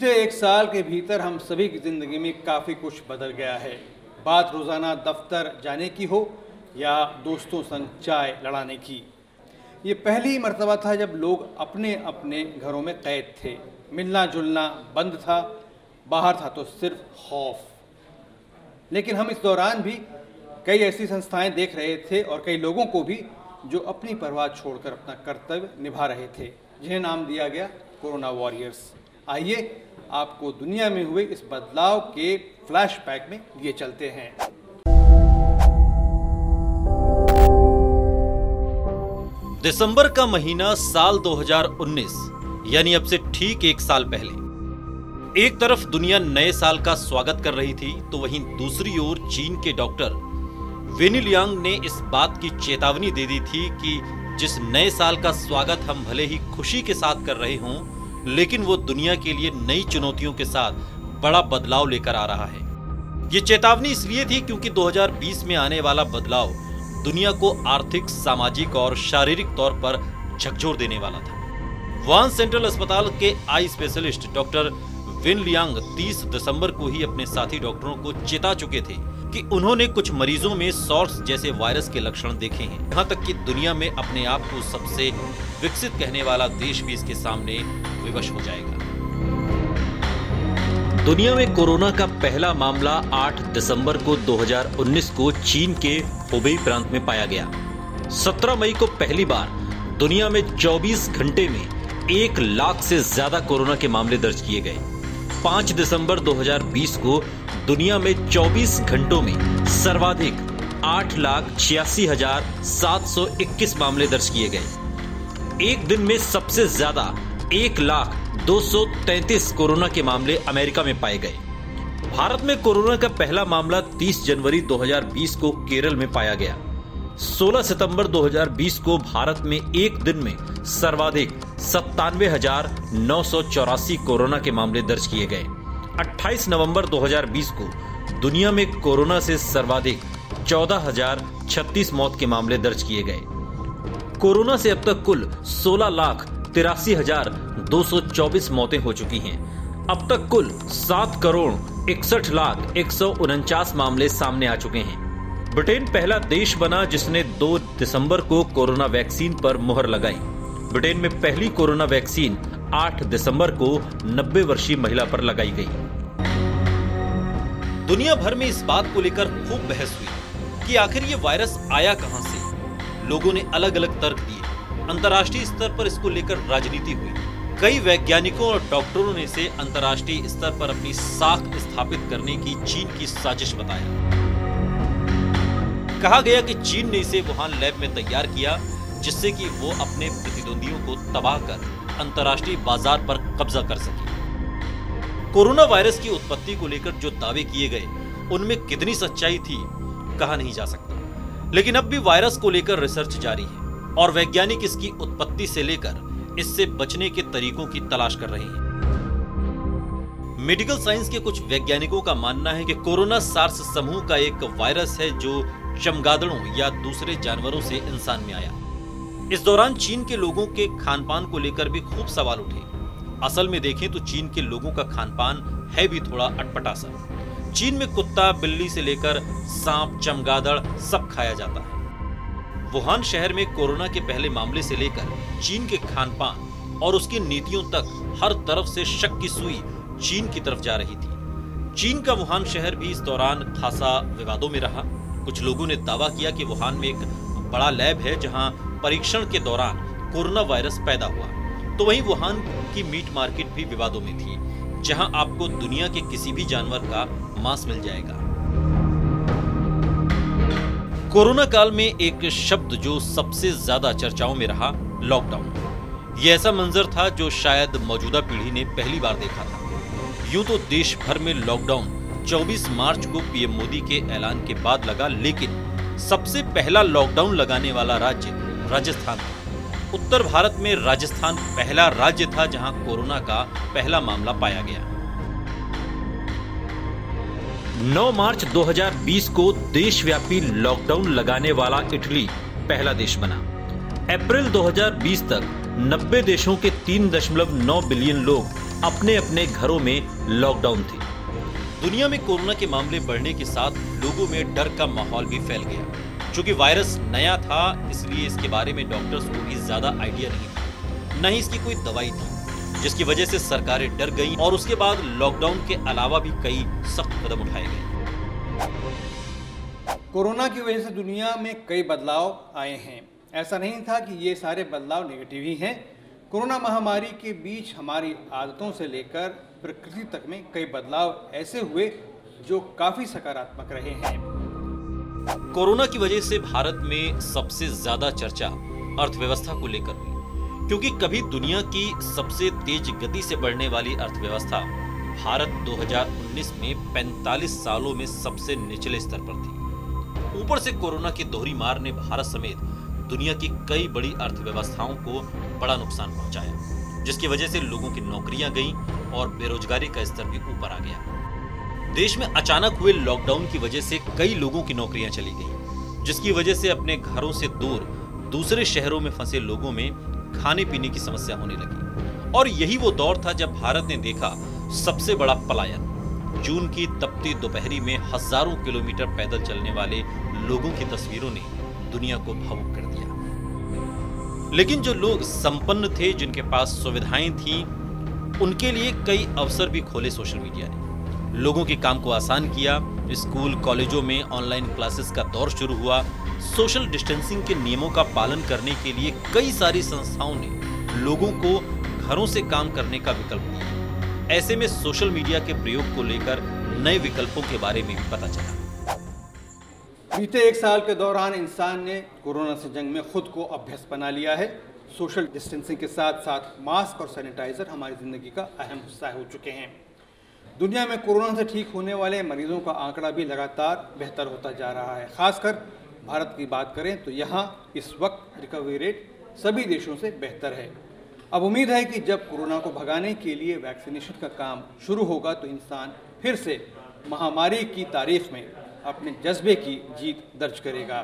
बीते एक साल के भीतर हम सभी की ज़िंदगी में काफ़ी कुछ बदल गया है। बात रोज़ाना दफ्तर जाने की हो या दोस्तों संग चाय लड़ाने की। ये पहली मर्तबा था जब लोग अपने अपने घरों में कैद थे। मिलना जुलना बंद था, बाहर था तो सिर्फ खौफ। लेकिन हम इस दौरान भी कई ऐसी संस्थाएं देख रहे थे और कई लोगों को भी जो अपनी परवाह छोड़कर अपना कर्तव्य निभा रहे थे, जिन्हें नाम दिया गया कोरोना वॉरियर्स। आइए आपको दुनिया में हुए इस बदलाव के फ्लैशबैक में लिए चलते हैं। दिसंबर का महीना साल 2019 यानी अब से ठीक एक साल पहले। एक तरफ दुनिया नए साल का स्वागत कर रही थी तो वहीं दूसरी ओर चीन के डॉक्टर वेनी लियांग ने इस बात की चेतावनी दे दी थी कि जिस नए साल का स्वागत हम भले ही खुशी के साथ कर रहे हों, लेकिन वो दुनिया के लिए नई चुनौतियों के साथ बड़ा बदलाव लेकर आ रहा है। ये चेतावनी इसलिए थी क्योंकि 2020 में आने वाला बदलाव दुनिया को आर्थिक, सामाजिक और शारीरिक तौर पर झकझोर देने वाला था। वुहान सेंट्रल अस्पताल के eye specialist doctor when Liang 30 दिसंबर को ही अपने साथी डॉक्टरों को चेता चुके थे कि उन्होंने कुछ मरीजों में सॉर्स जैसे वायरस के लक्षण देखे हैं। यहाँ तक कि दुनिया में अपने आप को सबसे विकसित कहने वाला देश भी इसके सामने विवश हो जाएगा। दुनिया में कोरोना का पहला मामला 8 दिसंबर को 2019 को चीन के हुबेई प्रांत में पाया गया। 17 मई को पहली बार दुनिया में 24 घंटे में 1 लाख से ज्यादा कोरोना के मामले दर्ज किए गए। 5 दिसंबर 2020 को दुनिया में 24 घंटों में सर्वाधिक 8,86,721 मामले दर्ज किए गए। एक दिन में सबसे ज्यादा 1,02,33 कोरोना के मामले अमेरिका में पाए गए। भारत में कोरोना का पहला मामला 30 जनवरी 2020 को केरल में पाया गया। 16 सितंबर 2020 को भारत में एक दिन में सर्वाधिक 97,984 कोरोना के मामले दर्ज किए गए। 28 नवंबर 2020 को दुनिया में कोरोना से सर्वाधिक 14,036 मौत के मामले दर्ज किए गए। कोरोना से अब तक कुल 16,83,224 मौतें हो चुकी हैं। अब तक कुल 7,61,149 मामले सामने आ चुके हैं। ब्रिटेन पहला देश बना जिसने 2 दिसंबर को कोरोना वैक्सीन पर मुहर लगाई। ब्रिटेन में पहली कोरोना वैक्सीन 8 दिसंबर को 90 वर्षीय महिला पर लगाई गई। दुनिया भर में इस बात को लेकर खूब बहस हुई कि आखिर ये वायरस आया कहां से। लोगों ने अलग अलग तर्क दिए। अंतर्राष्ट्रीय स्तर पर इसको लेकर राजनीति हुई। कई वैज्ञानिकों और डॉक्टरों ने इसे अंतर्राष्ट्रीय स्तर पर अपनी साख स्थापित करने की चीन की साजिश बताया। कहा गया कि चीन ने इसे वुहान लैब में तैयार किया जिससे कि वो अपने प्रतिद्वंदियों को तबाह कर अंतर्राष्ट्रीय बाजार पर कब्जा कर सके। कोरोना वायरस की उत्पत्ति को लेकर जो दावे किए गए उनमें कितनी सच्चाई थी कहा नहीं जा सकता। लेकिन अब भी वायरस को लेकर रिसर्च जारी है और वैज्ञानिक इसकी उत्पत्ति से लेकर इससे बचने के तरीकों की तलाश कर रहे हैं। मेडिकल साइंस के कुछ वैज्ञानिकों का मानना है कि कोरोना सार्स समूह का एक वायरस है जो चमगादड़ों या दूसरे जानवरों से इंसान में आया। इस दौरान चीन के लोगों के खानपान को लेकर भी खूब सवाल उठे। असल में देखें तो चीन के लोगों का खानपान है भी थोड़ा अटपटा सा। चीन में कुत्ता, बिल्ली से लेकर सांप, चमगादड़ सब खाया जाता है। वुहान शहर में कोरोना के पहले मामले से लेकर चीन के खानपान और उसकी नीतियों तक हर तरफ से शक की सुई चीन की तरफ जा रही थी। चीन का वुहान शहर भी इस दौरान खासा विवादों में रहा। कुछ लोगों ने दावा किया कि वुहान में एक बड़ा लैब है जहां परीक्षण के दौरान कोरोना वायरस पैदा हुआ। तो वहीं वुहान की मीट मार्केट भी विवादों में थी जहां आपको दुनिया के किसी भी जानवर का मांस मिल जाएगा। कोरोना काल में एक शब्द जो सबसे ज्यादा चर्चाओं में रहा, लॉकडाउन। यह ऐसा मंजर था जो शायद मौजूदा पीढ़ी ने पहली बार देखा था। यूं तो देश भर में लॉकडाउन 24 मार्च को पीएम मोदी के ऐलान के बाद लगा, लेकिन सबसे पहला लॉकडाउन लगाने वाला राज्य राजस्थान था। उत्तर भारत में राजस्थान पहला राज्य था जहां कोरोना का पहला मामला पाया गया। 9 मार्च 2020 को देशव्यापी लॉकडाउन लगाने वाला इटली पहला देश बना। अप्रैल 2020 तक 90 देशों के 3.9 बिलियन लोग अपने अपने घरों में लॉकडाउन थे। दुनिया में कोरोना के मामले बढ़ने के साथ लोगों में डर का माहौल भी फैल गया। चूंकि वायरस नया था, इसलिए इसके बारे में डॉक्टर्स को भी ज्यादा आइडिया नहीं था, न ही इसकी कोई दवाई थी, जिसकी वजह से सरकारें डर गईं और उसके बाद लॉकडाउन के अलावा भी कई सख्त कदम उठाए गए। कोरोना की वजह से दुनिया में कई बदलाव आए हैं। ऐसा नहीं था कि ये सारे बदलाव नेगेटिव ही हैं। कोरोना महामारी के बीच हमारी आदतों से लेकर प्रकृति तक में कई बदलाव ऐसे हुए जो काफी सकारात्मक रहे हैं। कोरोना की वजह से भारत में सबसे ज्यादा चर्चा अर्थव्यवस्था को लेकर हुई, क्योंकि कभी दुनिया की सबसे तेज गति से बढ़ने वाली अर्थव्यवस्था भारत 2019 में 45 सालों में सबसे निचले स्तर पर थी। ऊपर से कोरोना की दोहरी मार ने भारत समेत दुनिया की कई बड़ी अर्थव्यवस्थाओं को बड़ा नुकसान पहुंचाया, जिसकी वजह से लोगों की नौकरियां गईं और बेरोजगारी का स्तर भी ऊपर आ गया। देश में अचानक हुए लॉकडाउन की वजह से कई लोगों की नौकरियां चली गईं, जिसकी वजह से अपने घरों से दूर दूसरे शहरों में फंसे लोगों में खाने पीने की समस्या होने लगी। और यही वो दौर था जब भारत ने देखा सबसे बड़ा पलायन। जून की तपती दोपहरी में हजारों किलोमीटर पैदल चलने वाले लोगों की तस्वीरों ने दुनिया को भावुक कर दिया। लेकिन जो लोग संपन्न थे, जिनके पास सुविधाएं थीं, उनके लिए कई अवसर भी खोले सोशल मीडिया ने। लोगों के काम को आसान किया। स्कूल कॉलेजों में ऑनलाइन क्लासेस का दौर शुरू हुआ। सोशल डिस्टेंसिंग के नियमों का पालन करने के लिए कई सारी संस्थाओं ने लोगों को घरों से काम करने का विकल्प दिया। ऐसे में सोशल मीडिया के प्रयोग को लेकर नए विकल्पों के बारे में भी पता चला। बीते एक साल के दौरान इंसान ने कोरोना से जंग में खुद को अभ्यस्त बना लिया है। सोशल डिस्टेंसिंग के साथ साथ मास्क और सैनिटाइजर हमारी जिंदगी का अहम हिस्सा हो चुके हैं। दुनिया में कोरोना से ठीक होने वाले मरीजों का आंकड़ा भी लगातार बेहतर होता जा रहा है। खासकर भारत की बात करें तो यहाँ इस वक्त रिकवरी रेट सभी देशों से बेहतर है। अब उम्मीद है कि जब कोरोना को भगाने के लिए वैक्सीनेशन का काम शुरू होगा तो इंसान फिर से महामारी की तारीख में अपने जज्बे की जीत दर्ज करेगा।